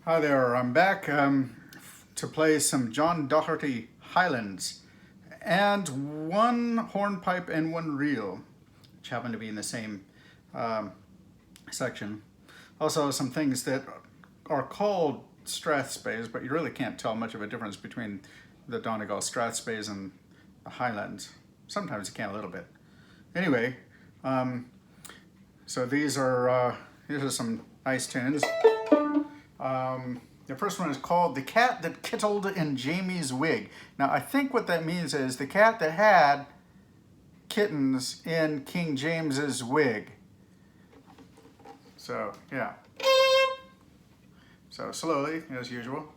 Hi there, I'm back to play some John Doherty Highlands and one hornpipe and one reel, which happen to be in the same section. Also some things that are called strathspeys, but you really can't tell much of a difference between the Donegal strathspeys and the Highlands. Sometimes you can a little bit. Anyway, so these are some nice tunes. The first one is called The Cat That Kittled in Jamie's Wig. Now, I think what that means is the cat that had kittens in King James's wig. So, yeah. So, slowly, as usual.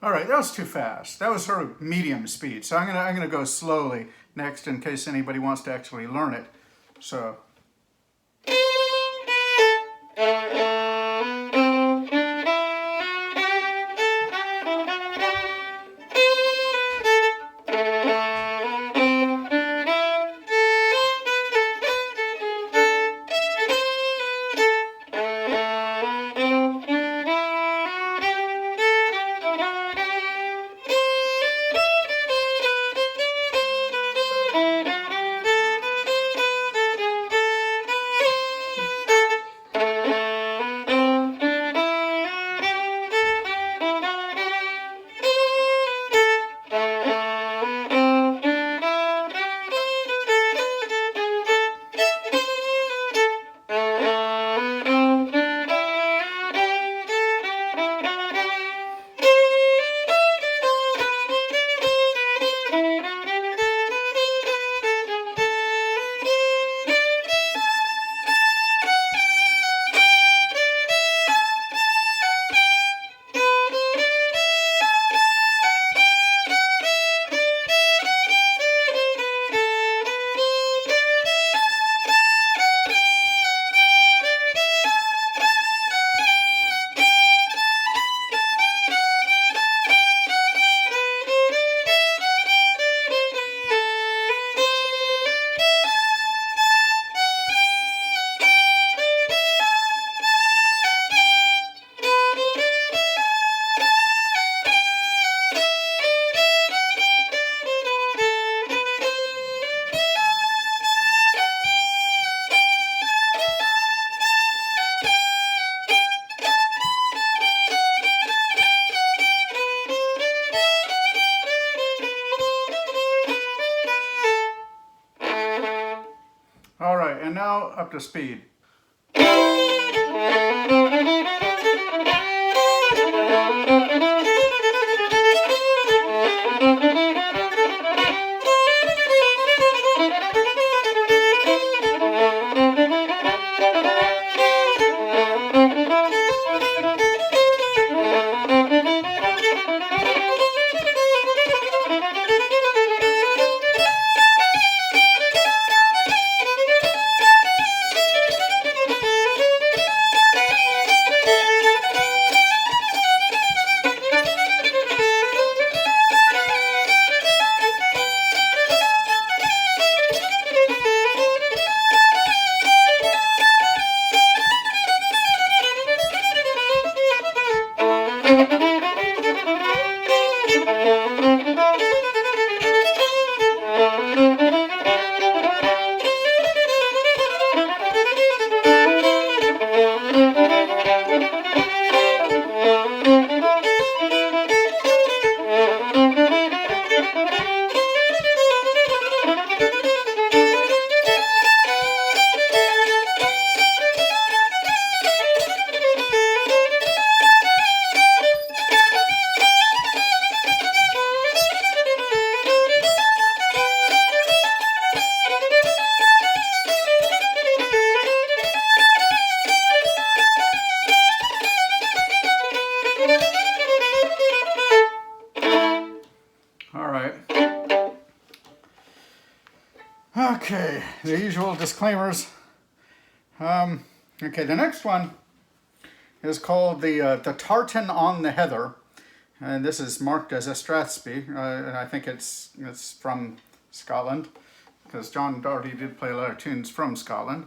All right, that was too fast. That was sort of medium speed. So I'm gonna go slowly next in case anybody wants to actually learn it. So. All right, and now up to speed. the usual disclaimers. Okay, the next one is called the Tartan on the Heather, and this is marked as a strathspey, and I think it's from Scotland, because John Doherty did play a lot of tunes from Scotland.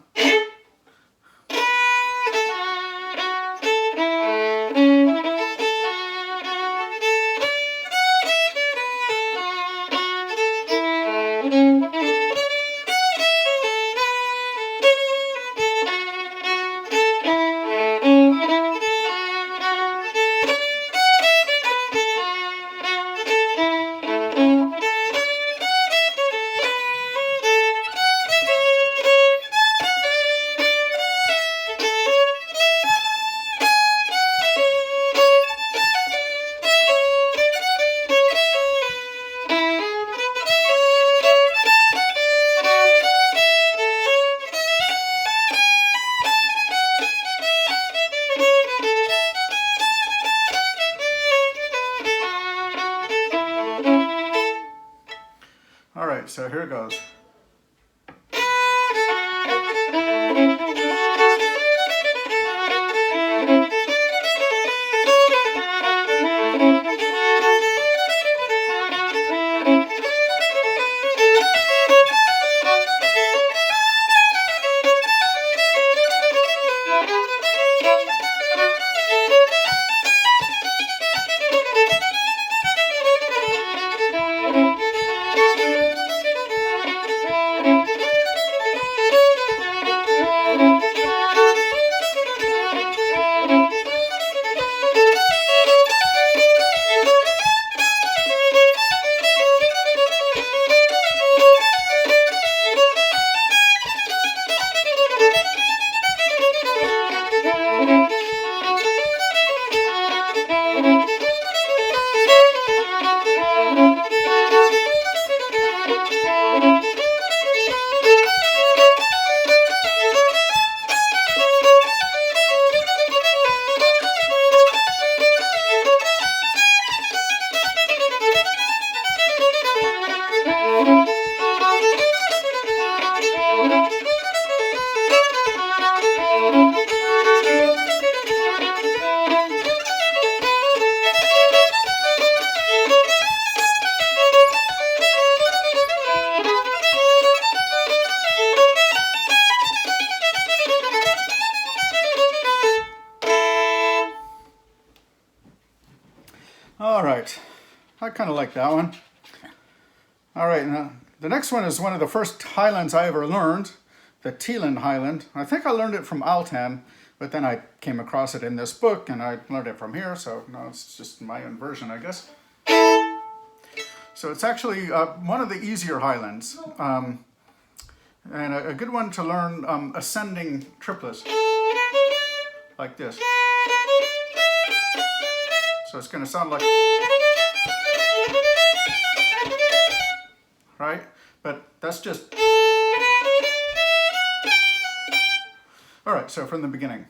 All right, so here it goes. All right, I kind of like that one. All right, now the next one is one of the first Highlands I ever learned, the Teelin Highland. I think I learned it from Altan, but then I came across it in this book and I learned it from here, so now it's just my own version, I guess. So it's actually one of the easier Highlands, and a good one to learn ascending triplets, like this. So it's going to sound like, right? But that's just, all right, so from the beginning.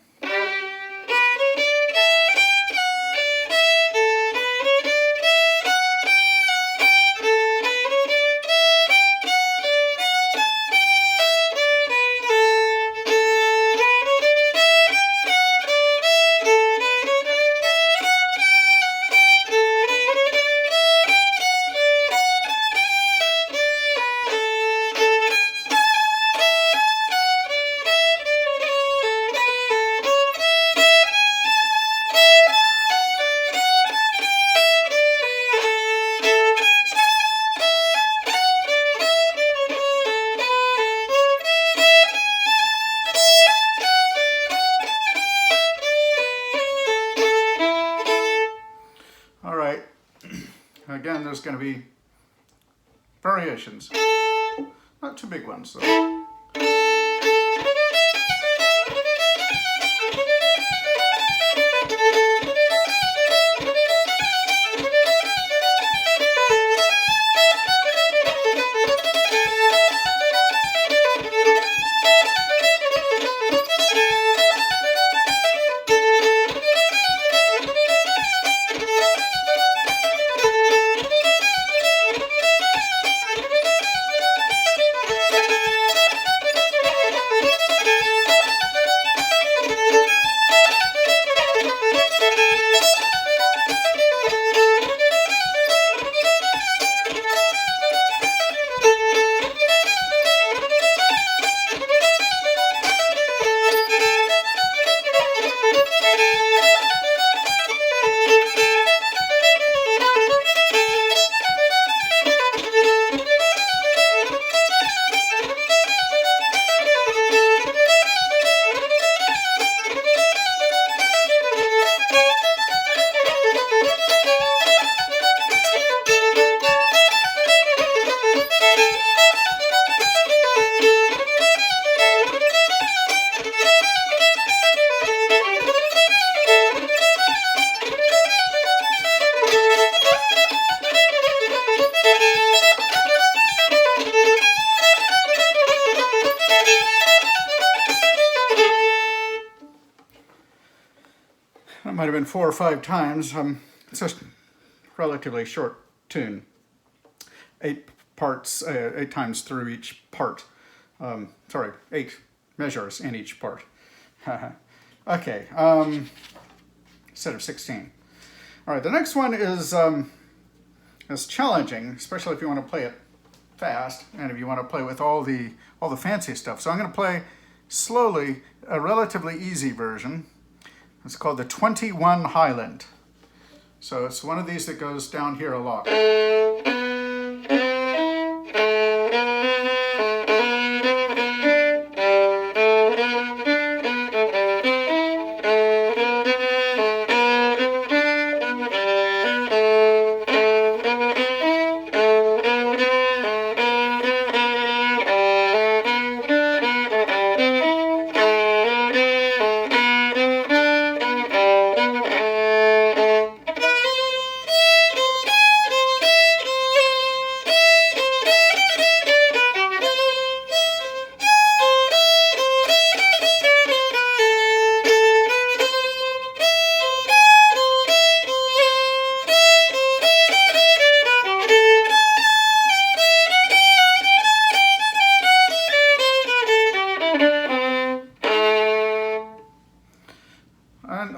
Again, there's going to be variations, not too big ones though. might have been 4 or 5 times. It's a relatively short tune. 8 parts, 8 times through each part. Sorry, 8 measures in each part. Okay, instead of 16. All right, the next one is challenging, especially if you want to play it fast and if you want to play with all the fancy stuff. So I'm going to play slowly a relatively easy version. It's called the 21 Highland. So it's one of these that goes down here a lot.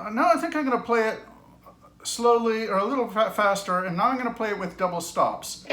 Now I think I'm going to play it slowly or a little faster, and now I'm going to play it with double stops.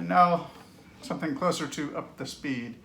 Now something closer to up the speed.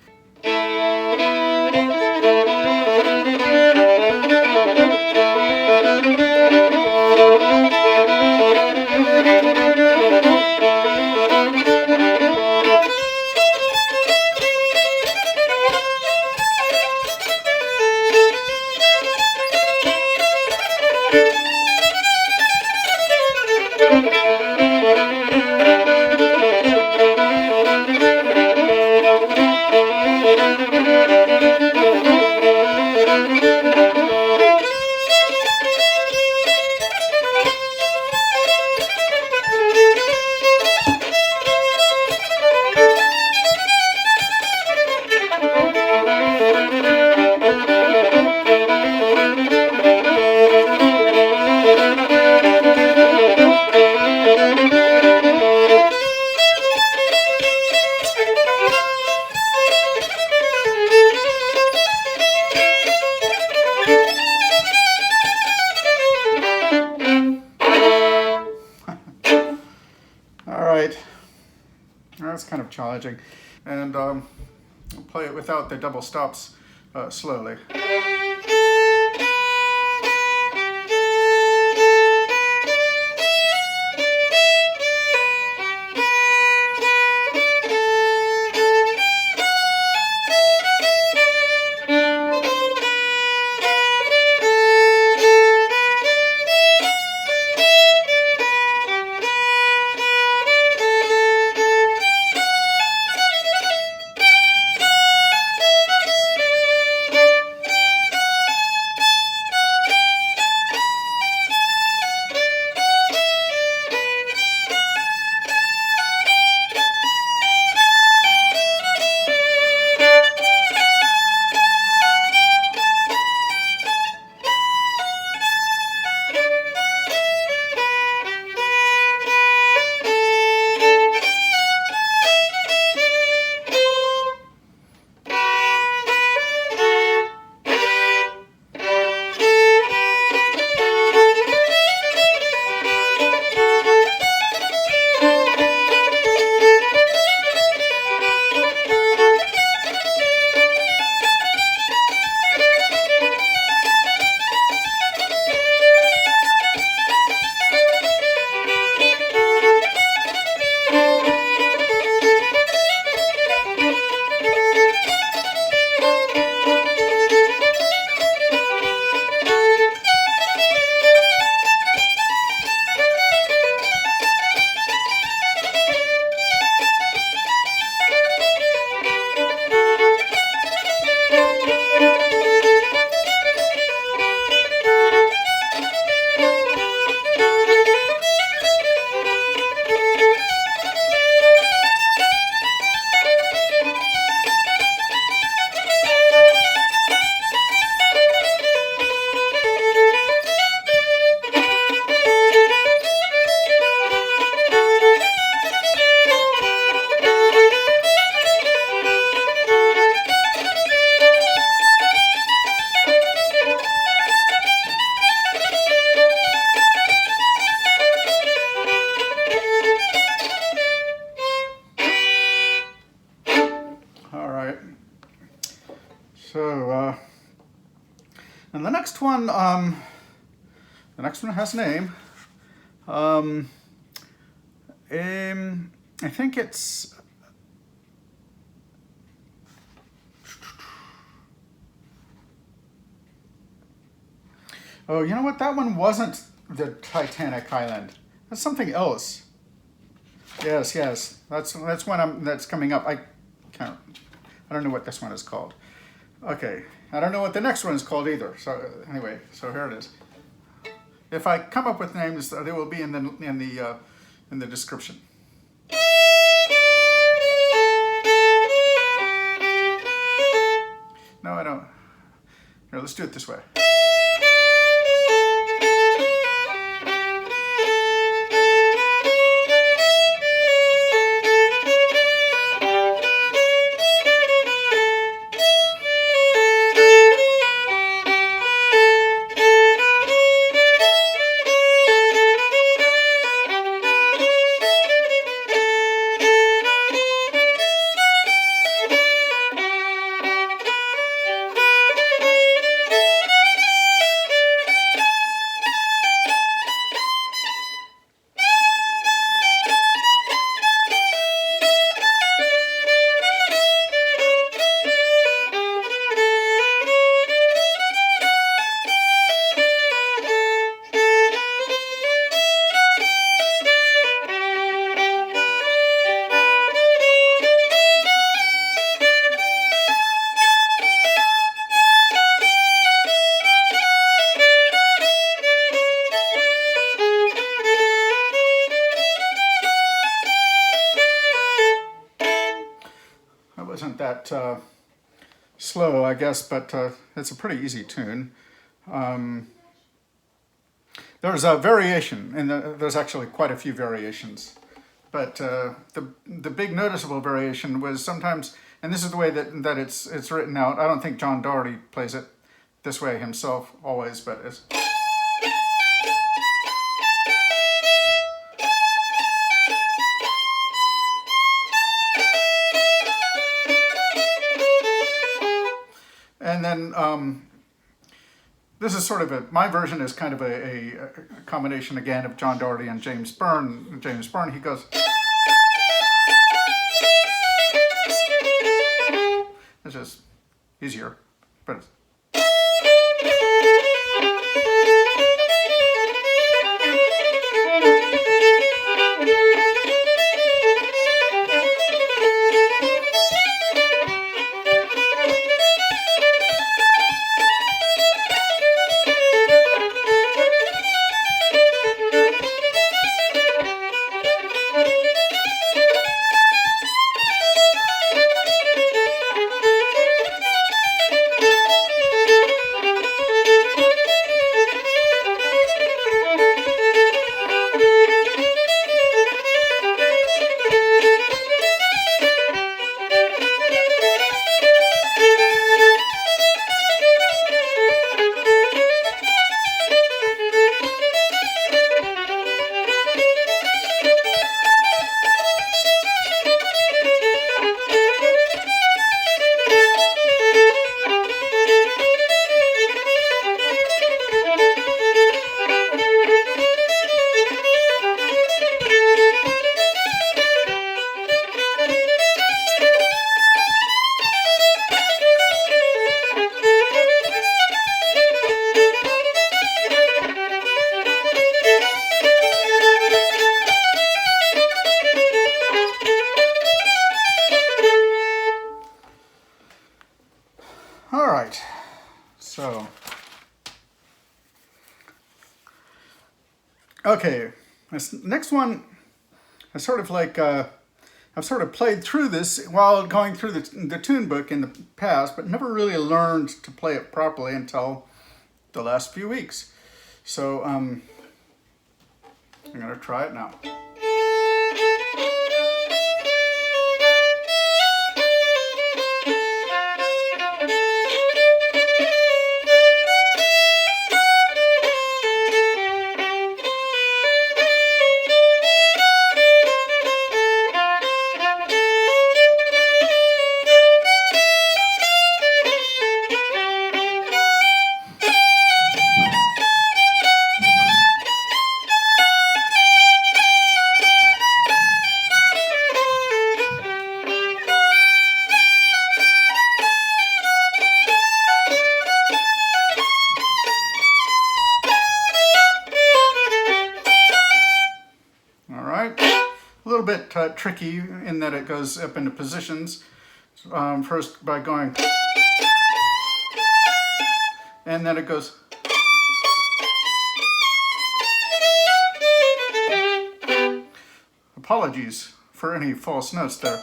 That's kind of challenging, and I'll play it without the double stops slowly. And the next one has a name. I think it's. Oh, you know what? That one wasn't the Titanic Highland. That's something else. Yes, yes. That's one that's coming up. I don't know what this one is called. Okay, I don't know what the next one is called either. So anyway, so here it is. If I come up with names, they will be in the description. No, I don't. Here, let's do it this way. That slow, I guess, but it's a pretty easy tune. There's a variation, and there's actually quite a few variations, but the big noticeable variation was sometimes, and this is the way that it's written out. I don't think John Doherty plays it this way himself always, but it's. And then this is sort of my version is kind of a combination again of John Doherty and James Byrne. James Byrne, he goes. It's just easier, but it's. Okay, this next one, I sort of like, I've sort of played through this while going through the tune book in the past, but never really learned to play it properly until the last few weeks. So I'm going to try it now. little bit tricky in that it goes up into positions. First by going, and then it goes. Apologies for any false notes there.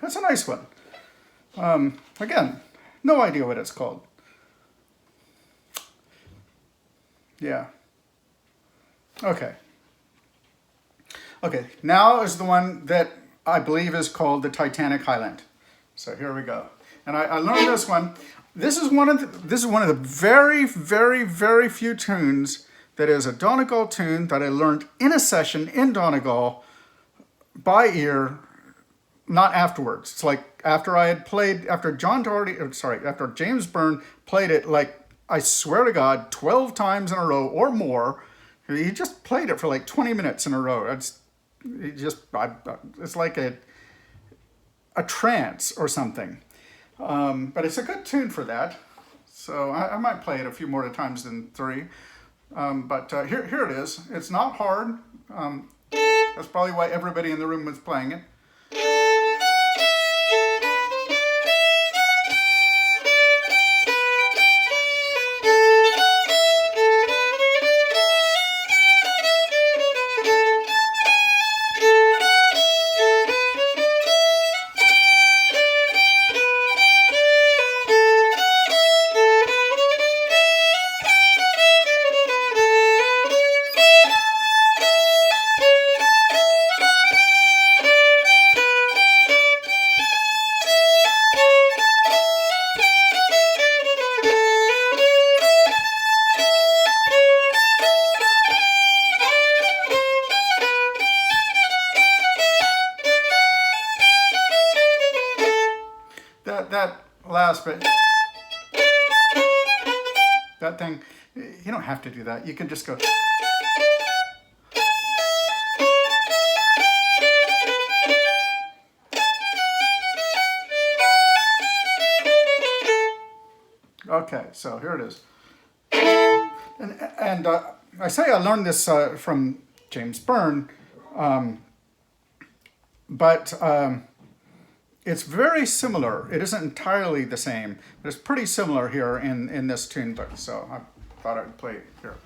That's a nice one. Again, no idea what it's called. Yeah. Okay. Okay, now is the one that I believe is called the Titanic Highland. So here we go. And I learned this one. This is one of the very, very, very few tunes that is a Donegal tune that I learned in a session in Donegal by ear, not afterwards. It's like after I had played, after after James Byrne played it, like, I swear to God, 12 times in a row or more. He just played it for like 20 minutes in a row. It's like a trance or something. But it's a good tune for that. So I might play it a few more times than 3. But here it is. It's not hard. That's probably why everybody in the room was playing it. That last bit, that thing, you don't have to do that. You can just go. Okay, so here it is. And I say I learned this from James Byrne, but it's very similar. It isn't entirely the same, but it's pretty similar here in this tune book. So I thought I'd play it here.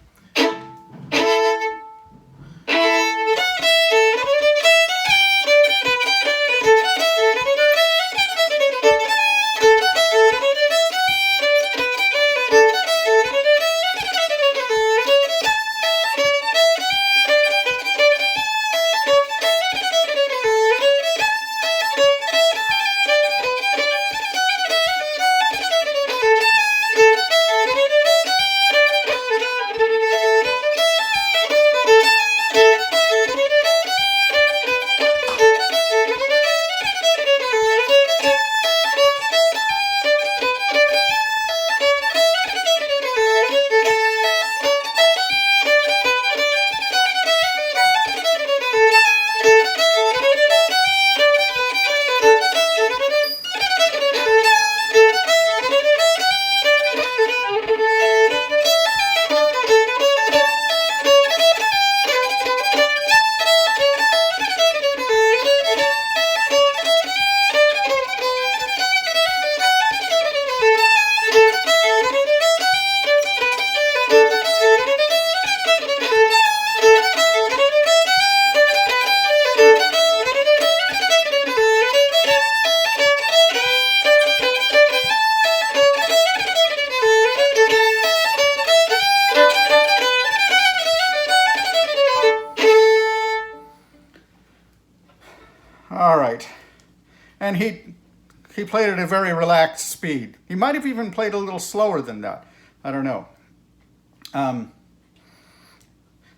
he played at a very relaxed speed. He might have even played a little slower than that. I don't know.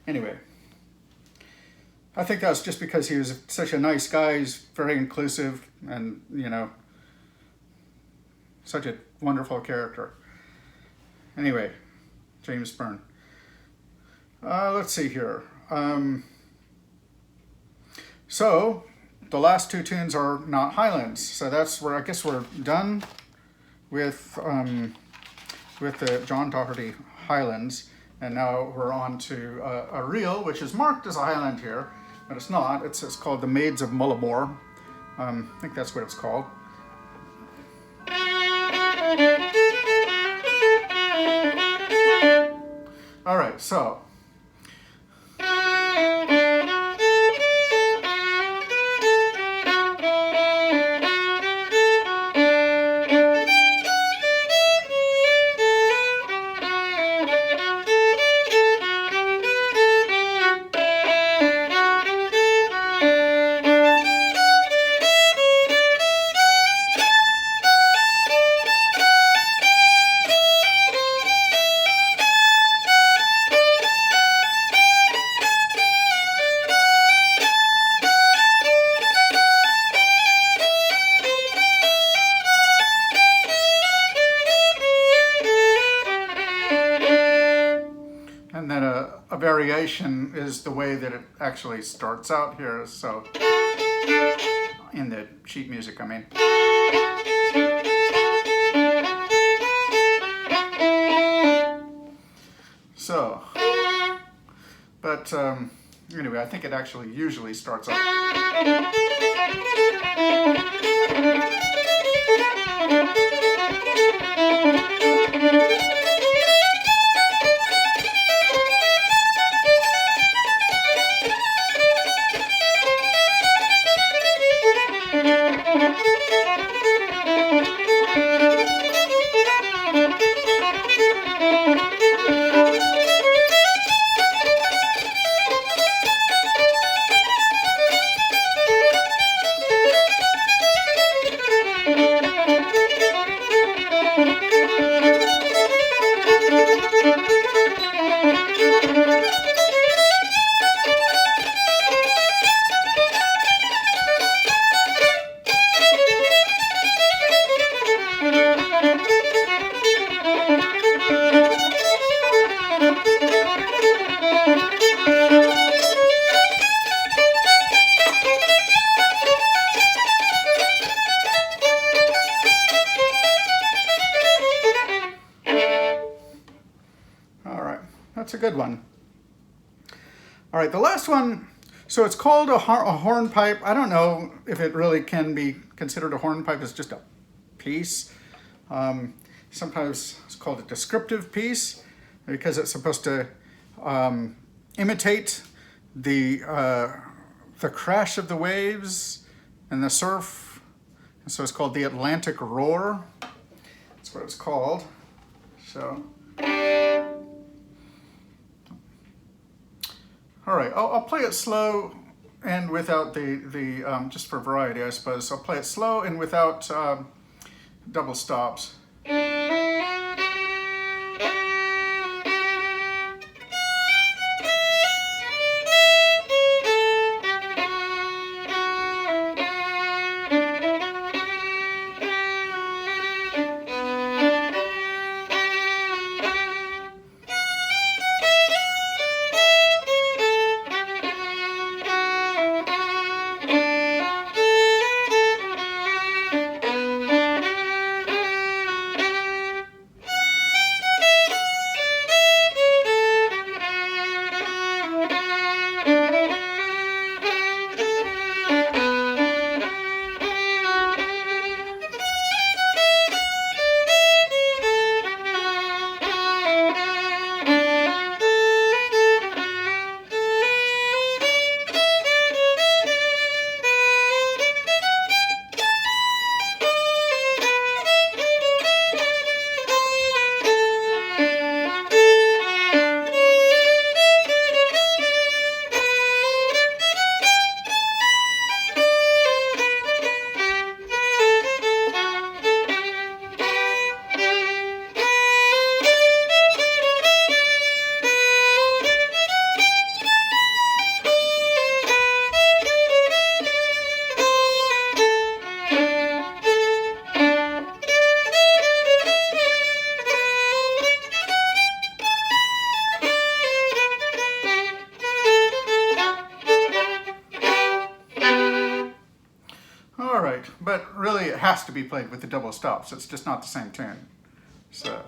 Anyway, I think that's just because he was such a nice guy. He's very inclusive and, you know, such a wonderful character. Anyway, James Byrne. Let's see here. So the last two tunes are not Highlands. So that's where I guess we're done with the John Doherty Highlands. And now we're on to a reel, which is marked as a Highland here, but it's not. It's called the Maids of Mullaghmore. I think that's what it's called. All right, so. And then a variation is the way that it actually starts out here. So in the sheet music, I mean. So, but anyway, I think it actually usually starts out. That's a good one. All right, the last one, so it's called a hornpipe. I don't know if it really can be considered a hornpipe. It's just a piece. Sometimes it's called a descriptive piece because it's supposed to imitate the crash of the waves and the surf. So it's called the Altantic Roar. That's what it's called. So. All right, I'll play it slow and without the just for variety, I suppose. I'll play it slow and without double stops. has to be played with the double stops. It's just not the same tune. So.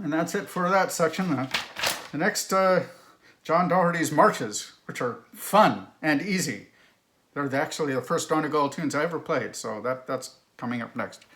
And that's it for that section. The next, John Doherty's marches, which are fun and easy. They're actually the first Donegal tunes I ever played, so that's coming up next.